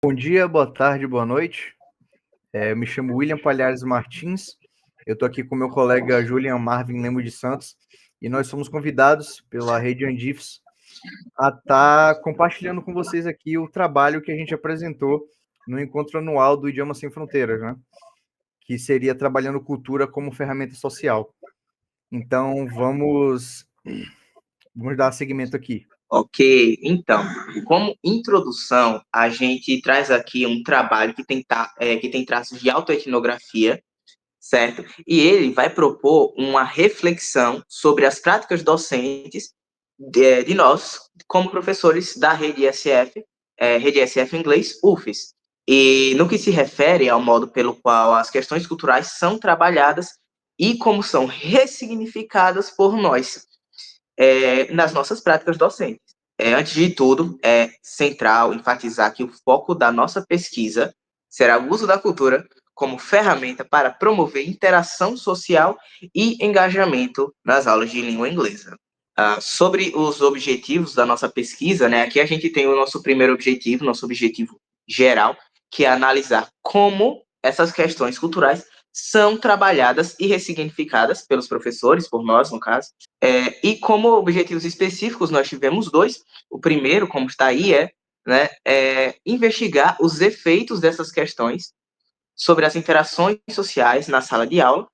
Bom dia, boa tarde, boa noite. Eu me chamo William Palhares Martins. Eu estou aqui com meu colega Julian Marvin Lemos de Santos e nós somos convidados pela Rede Andifes a estar compartilhando com vocês aqui o trabalho que a gente apresentou no encontro anual do Idioma Sem Fronteiras, né? Que seria trabalhando cultura como ferramenta social. Então, vamos dar seguimento aqui. Ok, então, como introdução, a gente traz aqui um trabalho que tem traços de autoetnografia, certo? E ele vai propor uma reflexão sobre as práticas docentes de nós, como professores da Rede SF Inglês, UFES. E no que se refere ao modo pelo qual as questões culturais são trabalhadas e como são ressignificadas por nós nas nossas práticas docentes. Antes de tudo, é central enfatizar que o foco da nossa pesquisa será o uso da cultura como ferramenta para promover interação social e engajamento nas aulas de língua inglesa. Sobre os objetivos da nossa pesquisa, né, aqui a gente tem o nosso primeiro objetivo, nosso objetivo geral, que é analisar como essas questões culturais são trabalhadas e ressignificadas pelos professores, por nós, no caso, e como objetivos específicos, nós tivemos dois. O primeiro, como está aí, é investigar os efeitos dessas questões sobre as interações sociais na sala de aula.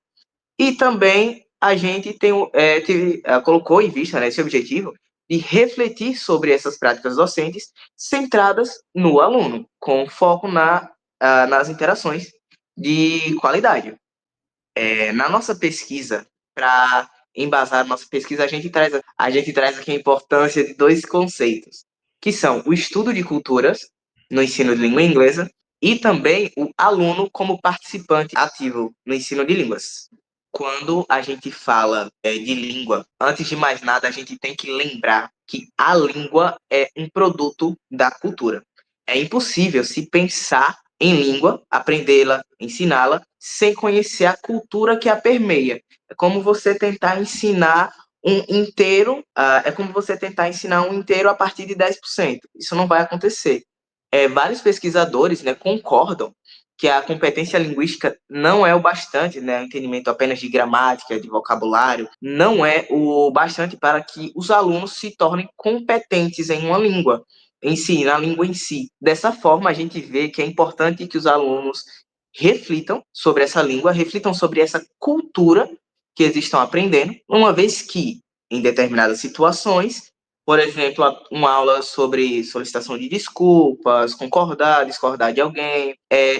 E também a gente colocou em vista, né, esse objetivo de refletir sobre essas práticas docentes centradas no aluno, com foco nas interações de qualidade. Na nossa pesquisa, para embasar nossa pesquisa, a gente traz aqui a importância de dois conceitos, que são o estudo de culturas no ensino de língua inglesa e também o aluno como participante ativo no ensino de línguas. Quando a gente fala de língua, antes de mais nada, a gente tem que lembrar que a língua é um produto da cultura. É impossível se pensar em língua, aprendê-la, ensiná-la, sem conhecer a cultura que a permeia. É como você tentar ensinar um inteiro a partir de 10%. Isso não vai acontecer. Vários pesquisadores, né, concordam que a competência linguística não é o bastante, né, o entendimento apenas de gramática, de vocabulário, não é o bastante para que os alunos se tornem competentes em uma língua na língua em si. Dessa forma, a gente vê que é importante que os alunos reflitam sobre essa língua, reflitam sobre essa cultura que eles estão aprendendo, uma vez que, em determinadas situações, por exemplo, uma aula sobre solicitação de desculpas, concordar, discordar de alguém,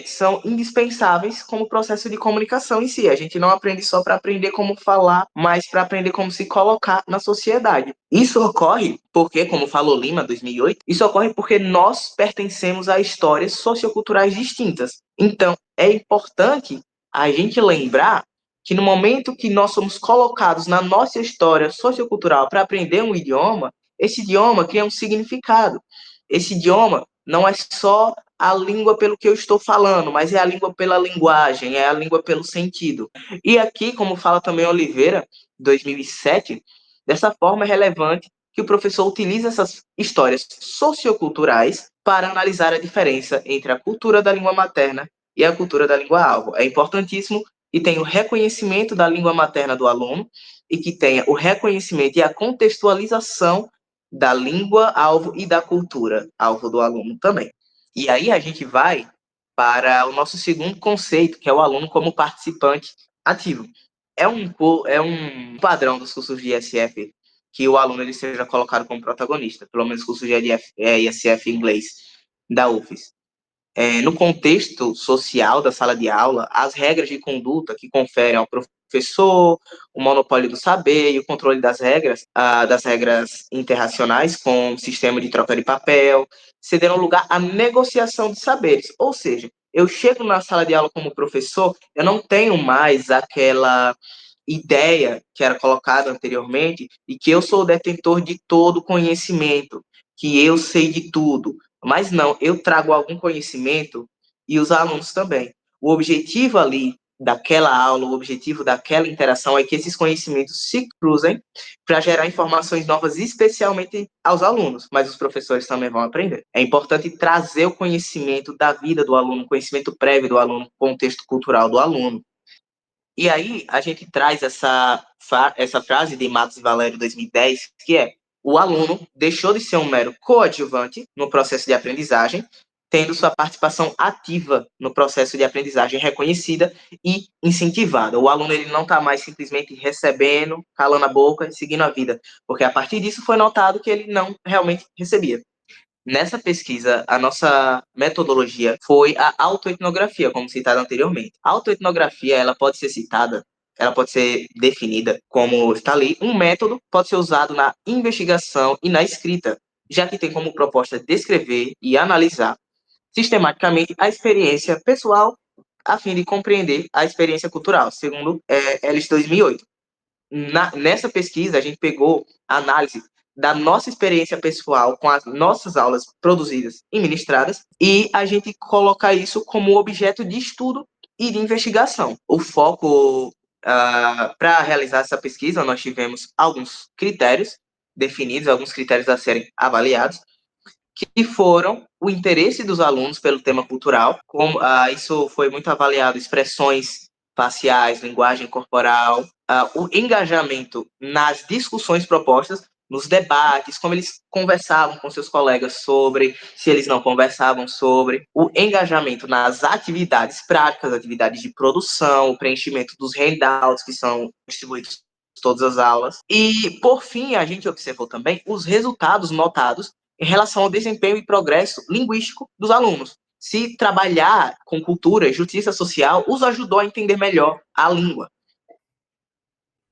são indispensáveis como processo de comunicação em si. A gente não aprende só para aprender como falar, mas para aprender como se colocar na sociedade. Isso ocorre porque, como falou Lima, 2008, isso ocorre porque nós pertencemos a histórias socioculturais distintas. Então, é importante a gente lembrar que no momento que nós somos colocados na nossa história sociocultural para aprender um idioma, esse idioma cria um significado. Esse idioma não é só a língua pelo que eu estou falando, mas é a língua pela linguagem, é a língua pelo sentido. E aqui, como fala também Oliveira, 2007, dessa forma é relevante que o professor utilize essas histórias socioculturais para analisar a diferença entre a cultura da língua materna e a cultura da língua-alvo. É importantíssimo que tenha o reconhecimento da língua materna do aluno e que tenha o reconhecimento e a contextualização da língua-alvo e da cultura-alvo do aluno também. E aí a gente vai para o nosso segundo conceito, que é o aluno como participante ativo. É um padrão dos cursos de ISF que o aluno ele seja colocado como protagonista, pelo menos cursos de ISF inglês da UFES. No contexto social da sala de aula, as regras de conduta que conferem ao professor o monopólio do saber e o controle das regras interracionais com o sistema de troca de papel, cederam lugar à negociação de saberes. Ou seja, eu chego na sala de aula como professor, eu não tenho mais aquela ideia que era colocada anteriormente e que eu sou o detentor de todo conhecimento, que eu sei de tudo. Mas não, eu trago algum conhecimento e os alunos também. O objetivo ali daquela aula, o objetivo daquela interação é que esses conhecimentos se cruzem para gerar informações novas, especialmente aos alunos, mas os professores também vão aprender. É importante trazer o conhecimento da vida do aluno, o conhecimento prévio do aluno, o contexto cultural do aluno. E aí a gente traz essa frase de Matos e Valério 2010, que é: o aluno deixou de ser um mero coadjuvante no processo de aprendizagem, tendo sua participação ativa no processo de aprendizagem reconhecida e incentivada. O aluno ele não está mais simplesmente recebendo, calando a boca e seguindo a vida, porque a partir disso foi notado que ele não realmente recebia. Nessa pesquisa, a nossa metodologia foi a autoetnografia, como citado anteriormente. A autoetnografia, ela pode ser citada, ela pode ser definida como, está ali, um método pode ser usado na investigação e na escrita, já que tem como proposta descrever e analisar sistematicamente a experiência pessoal a fim de compreender a experiência cultural, segundo Ellis 2008. Nessa pesquisa, a gente pegou a análise da nossa experiência pessoal com as nossas aulas produzidas e ministradas e a gente coloca isso como objeto de estudo e de investigação. O foco para realizar essa pesquisa, nós tivemos alguns critérios definidos, alguns critérios a serem avaliados, que foram o interesse dos alunos pelo tema cultural, como isso foi muito avaliado, expressões faciais, linguagem corporal, o engajamento nas discussões propostas, nos debates, como eles conversavam com seus colegas sobre, se eles não conversavam sobre, o engajamento nas atividades práticas, atividades de produção, o preenchimento dos handouts que são distribuídos em todas as aulas. E, por fim, a gente observou também os resultados notados em relação ao desempenho e progresso linguístico dos alunos. Se trabalhar com cultura e justiça social os ajudou a entender melhor a língua.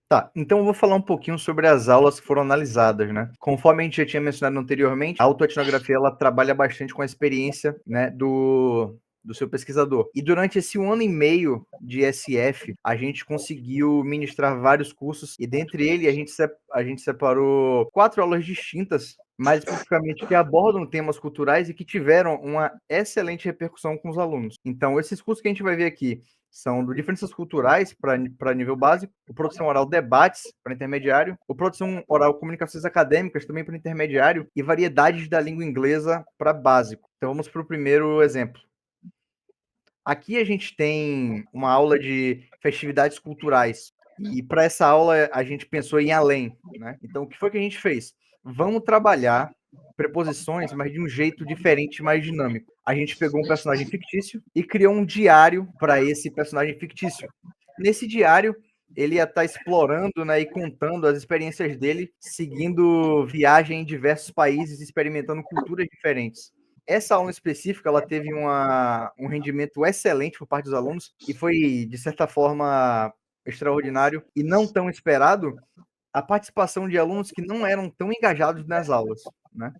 Tá, então eu vou falar um pouquinho sobre as aulas que foram analisadas, né? Conforme a gente já tinha mencionado anteriormente, a autoetnografia ela trabalha bastante com a experiência, né, do seu pesquisador. E durante esse 1 ano e meio de SF, a gente conseguiu ministrar vários cursos e dentre eles a gente separou 4 aulas distintas, mais especificamente que abordam temas culturais e que tiveram uma excelente repercussão com os alunos. Então, esses cursos que a gente vai ver aqui são do Diferenças Culturais para nível básico, o Produção Oral Debates para intermediário, o Produção Oral Comunicações Acadêmicas também para intermediário e Variedades da Língua Inglesa para básico. Então vamos para o primeiro exemplo. Aqui a gente tem uma aula de festividades culturais e para essa aula a gente pensou em ir além, né? Então o que foi que a gente fez? Vamos trabalhar preposições, mas de um jeito diferente, mais dinâmico. A gente pegou um personagem fictício e criou um diário para esse personagem fictício. Nesse diário, ele ia estar explorando, né, e contando as experiências dele, seguindo viagem em diversos países, experimentando culturas diferentes. Essa aula específica, ela teve um rendimento excelente por parte dos alunos e foi, de certa forma, extraordinário e não tão esperado a participação de alunos que não eram tão engajados nas aulas, né?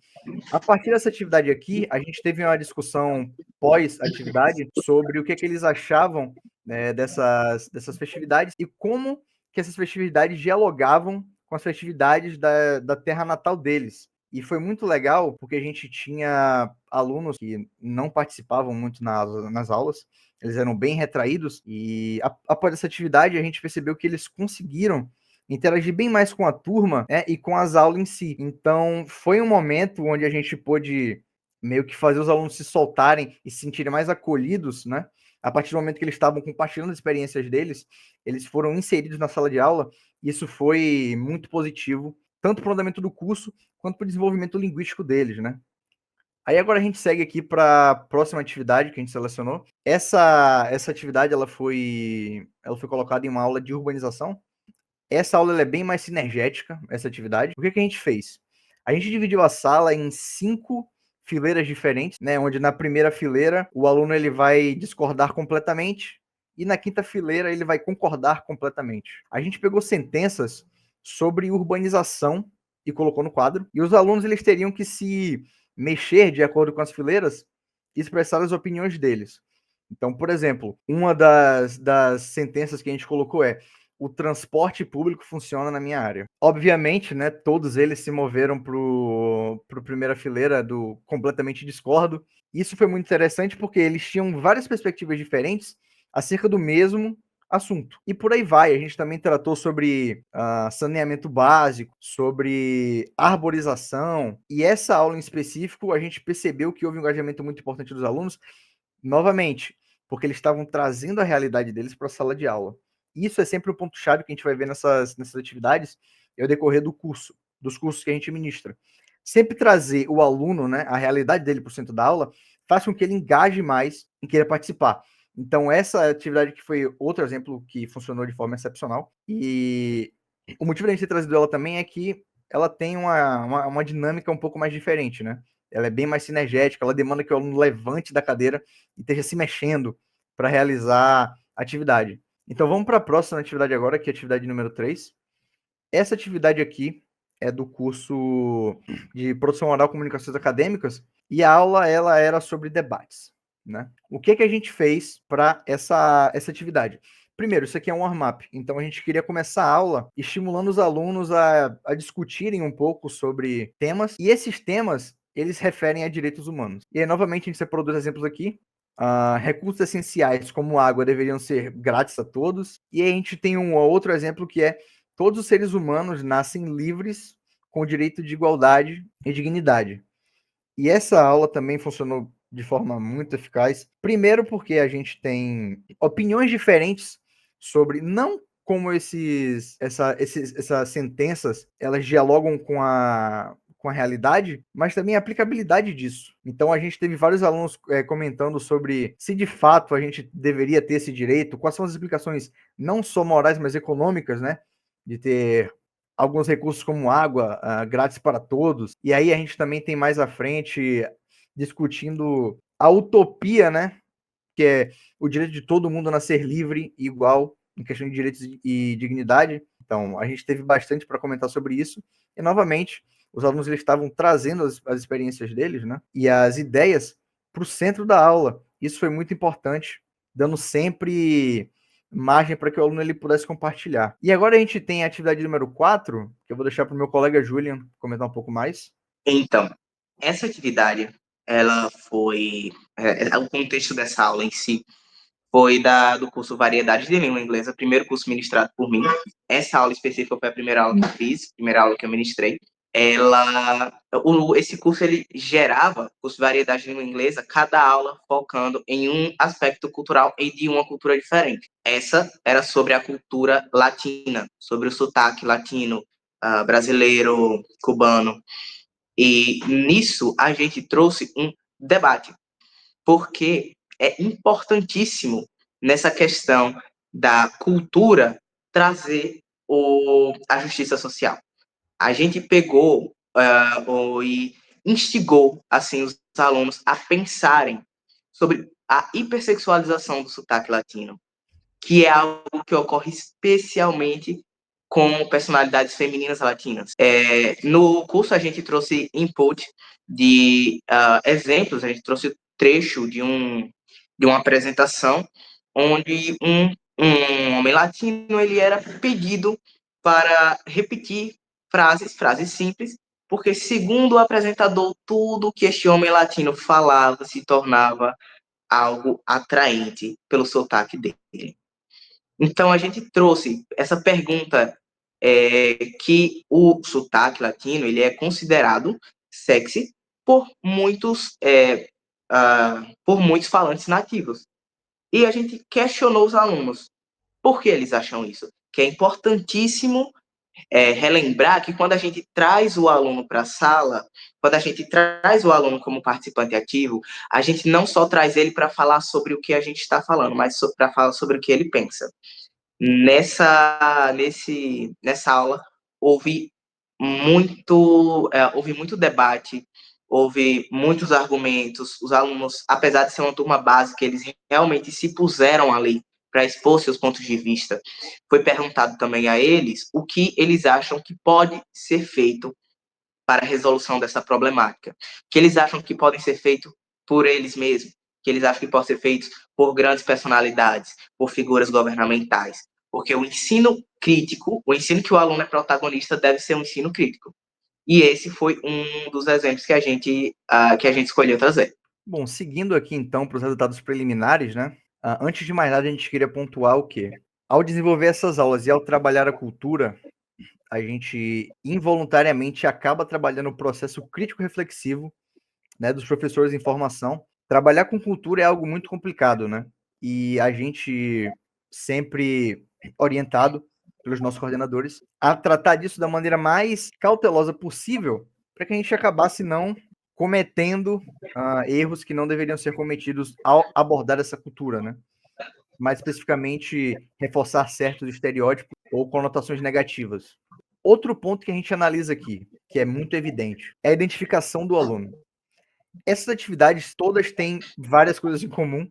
A partir dessa atividade aqui, a gente teve uma discussão pós-atividade sobre o que eles achavam, né, dessas festividades e como que essas festividades dialogavam com as festividades da terra natal deles. E foi muito legal, porque a gente tinha alunos que não participavam muito nas aulas, eles eram bem retraídos, e após essa atividade a gente percebeu que eles conseguiram interagir bem mais com a turma, né, e com as aulas em si. Então, foi um momento onde a gente pôde meio que fazer os alunos se soltarem e se sentirem mais acolhidos, né? A partir do momento que eles estavam compartilhando as experiências deles, eles foram inseridos na sala de aula, e isso foi muito positivo, tanto para o andamento do curso, quanto para o desenvolvimento linguístico deles, né? Aí agora a gente segue aqui para a próxima atividade que a gente selecionou. Essa atividade ela foi colocada em uma aula de urbanização. Essa aula é bem mais sinergética, essa atividade. O que a gente fez? A gente dividiu a sala em 5 fileiras diferentes, né? Onde na primeira fileira o aluno ele vai discordar completamente e na quinta fileira ele vai concordar completamente. A gente pegou sentenças sobre urbanização e colocou no quadro, e os alunos eles teriam que se mexer de acordo com as fileiras e expressar as opiniões deles. Então, por exemplo, uma das sentenças que a gente colocou é: o transporte público funciona na minha área. Obviamente, né, todos eles se moveram para a primeira fileira do completamente discordo. Isso foi muito interessante porque eles tinham várias perspectivas diferentes acerca do mesmo assunto. E por aí vai. A gente também tratou sobre saneamento básico, sobre arborização. E essa aula em específico, a gente percebeu que houve um engajamento muito importante dos alunos, novamente, porque eles estavam trazendo a realidade deles para a sala de aula. Isso é sempre um ponto-chave que a gente vai ver nessas atividades ao decorrer dos cursos que a gente ministra. Sempre trazer o aluno, né, a realidade dele para o centro da aula, faz com que ele engaje mais e queira participar. Então, essa atividade que foi outro exemplo que funcionou de forma excepcional. E o motivo da gente ter trazido ela também é que ela tem uma dinâmica um pouco mais diferente, né? Ela é bem mais sinergética, ela demanda que o aluno levante da cadeira e esteja se mexendo para realizar a atividade. Então, vamos para a próxima atividade agora, que é a atividade número 3. Essa atividade aqui é do curso de Produção Oral e Comunicações Acadêmicas, e a aula ela era sobre debates. Né? O que a gente fez para essa atividade? Primeiro, isso aqui é um warm-up, então a gente queria começar a aula estimulando os alunos a discutirem um pouco sobre temas, e esses temas, eles referem a direitos humanos. E aí, novamente, a gente separou dois exemplos aqui. Recursos essenciais como água deveriam ser grátis a todos, e aí a gente tem um outro exemplo que é todos os seres humanos nascem livres com o direito de igualdade e dignidade. E essa aula também funcionou de forma muito eficaz. Primeiro porque a gente tem opiniões diferentes sobre não como essas sentenças elas dialogam com a realidade, mas também a aplicabilidade disso. Então a gente teve vários alunos comentando sobre se de fato a gente deveria ter esse direito, quais são as implicações não só morais, mas econômicas, né? De ter alguns recursos como água grátis para todos. E aí a gente também tem mais à frente discutindo a utopia, né? Que é o direito de todo mundo nascer livre e igual em questão de direitos e dignidade. Então, a gente teve bastante para comentar sobre isso. E, novamente, os alunos eles estavam trazendo as experiências deles, né? E as ideias para o centro da aula. Isso foi muito importante, dando sempre margem para que o aluno ele pudesse compartilhar. E agora a gente tem a atividade número 4, que eu vou deixar para o meu colega Julian comentar um pouco mais. Então, essa atividade, ela foi... o contexto dessa aula em si foi do curso Variedades de Língua Inglesa, primeiro curso ministrado por mim. Essa aula específica foi a primeira aula que eu fiz, primeira aula que eu ministrei. Esse curso ele gerava, curso Variedades de Língua Inglesa, cada aula focando em um aspecto cultural e de uma cultura diferente. Essa era sobre a cultura latina, sobre o sotaque latino, brasileiro, cubano. E nisso a gente trouxe um debate, porque é importantíssimo nessa questão da cultura trazer a justiça social. A gente pegou e instigou assim os alunos a pensarem sobre a hipersexualização do sotaque latino, que é algo que ocorre especialmente com personalidades femininas latinas. No curso a gente trouxe input de exemplos, a gente trouxe trecho de uma apresentação onde um homem latino ele era pedido para repetir frases simples, porque segundo o apresentador, tudo que este homem latino falava se tornava algo atraente pelo sotaque dele. Então, a gente trouxe essa pergunta que o sotaque latino ele é considerado sexy por por muitos falantes nativos. E a gente questionou os alunos por que eles acham isso. Que é importantíssimo relembrar que quando a gente traz o aluno para a sala, quando a gente traz o aluno como participante ativo, a gente não só traz ele para falar sobre o que a gente está falando, mas para falar sobre o que ele pensa. Nessa aula houve muito debate, houve muitos argumentos. Os alunos, apesar de ser uma turma básica, eles realmente se puseram ali para expor seus pontos de vista. Foi perguntado também a eles o que eles acham que pode ser feito para a resolução dessa problemática, que eles acham que podem ser feitos por eles mesmos, que eles acham que podem ser feitos por grandes personalidades, por figuras governamentais, porque o ensino crítico, o ensino que o aluno é protagonista deve ser um ensino crítico. E esse foi um dos exemplos que a gente escolheu trazer. Bom, seguindo aqui então para os resultados preliminares, né? Antes de mais nada, a gente queria pontuar o quê? Ao desenvolver essas aulas e ao trabalhar a cultura, a gente involuntariamente acaba trabalhando o processo crítico-reflexivo, né, dos professores em formação. Trabalhar com cultura é algo muito complicado, né? E a gente sempre orientado pelos nossos coordenadores a tratar disso da maneira mais cautelosa possível, para que a gente acabasse não cometendo erros que não deveriam ser cometidos ao abordar essa cultura, né? Mais especificamente, reforçar certos estereótipos ou conotações negativas. Outro ponto que a gente analisa aqui, que é muito evidente, é a identificação do aluno. Essas atividades todas têm várias coisas em comum,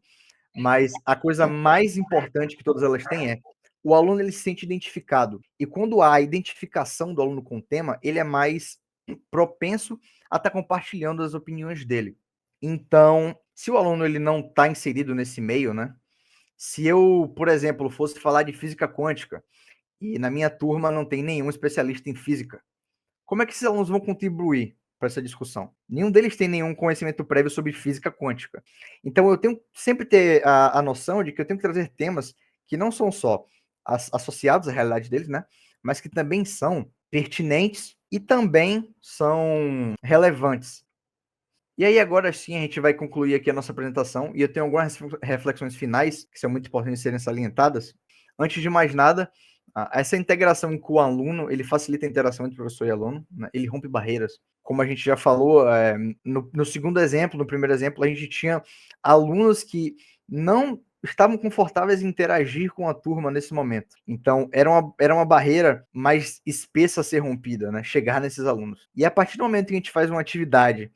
mas a coisa mais importante que todas elas têm é o aluno ele se sente identificado. E quando há a identificação do aluno com o tema, ele é mais propenso a estar compartilhando as opiniões dele. Então, se o aluno ele não está inserido nesse meio, né? Se eu, por exemplo, fosse falar de física quântica e na minha turma não tem nenhum especialista em física, como é que esses alunos vão contribuir para essa discussão? Nenhum deles tem nenhum conhecimento prévio sobre física quântica. Então eu tenho que sempre ter a noção de que eu tenho que trazer temas que não são só associados à realidade deles, né? Mas que também são pertinentes e também são relevantes. E aí, agora sim, a gente vai concluir aqui a nossa apresentação e eu tenho algumas reflexões finais que são muito importantes serem salientadas. Antes de mais nada, essa integração com o aluno, ele facilita a interação entre professor e aluno, né? Ele rompe barreiras. Como a gente já falou, no segundo exemplo, no primeiro exemplo, a gente tinha alunos que não estavam confortáveis em interagir com a turma nesse momento. Então, era uma barreira mais espessa a ser rompida, né? Chegar nesses alunos. E a partir do momento que a gente faz uma atividade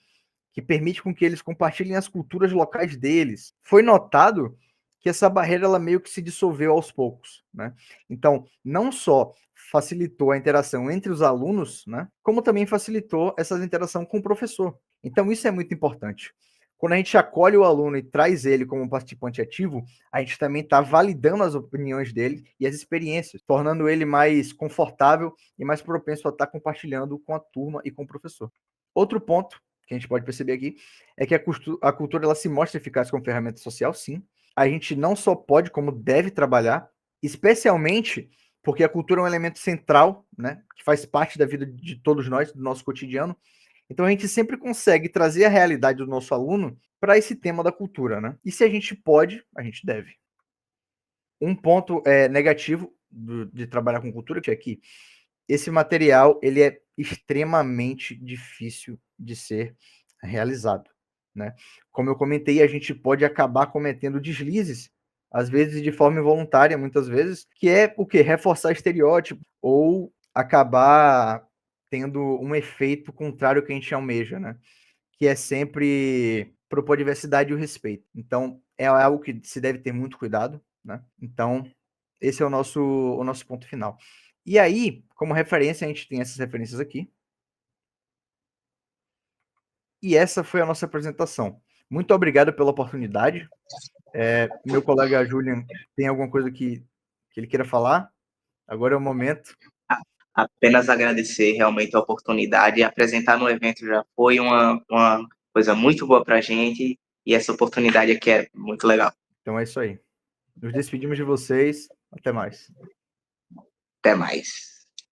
que permite com que eles compartilhem as culturas locais deles. Foi notado que essa barreira ela meio que se dissolveu aos poucos, né? Então, não só facilitou a interação entre os alunos, né, como também facilitou essa interação com o professor. Então, isso é muito importante. Quando a gente acolhe o aluno e traz ele como participante ativo, a gente também está validando as opiniões dele e as experiências, tornando ele mais confortável e mais propenso a estar compartilhando com a turma e com o professor. Outro ponto que a gente pode perceber aqui é que a cultura ela se mostra eficaz como ferramenta social, sim. A gente não só pode, como deve trabalhar, especialmente porque a cultura é um elemento central, né, que faz parte da vida de todos nós, do nosso cotidiano. Então a gente sempre consegue trazer a realidade do nosso aluno para esse tema da cultura, né? E se a gente pode, a gente deve. Um ponto negativo de trabalhar com cultura que é que esse material ele é extremamente difícil de ser realizado, né? Como eu comentei, a gente pode acabar cometendo deslizes, às vezes de forma involuntária, muitas vezes, que é o quê? Reforçar estereótipo ou acabar tendo um efeito contrário ao que a gente almeja, né? Que é sempre propor diversidade e o respeito. Então, é algo que se deve ter muito cuidado, né? Então, esse é o nosso ponto final. E aí, como referência, a gente tem essas referências aqui. E essa foi a nossa apresentação. Muito obrigado pela oportunidade. Meu colega Julian tem alguma coisa que ele queira falar? Agora é o momento. Apenas agradecer realmente a oportunidade. Apresentar no evento já foi uma coisa muito boa para a gente e essa oportunidade aqui é muito legal. Então é isso aí. Nos despedimos de vocês. Até mais. Até mais.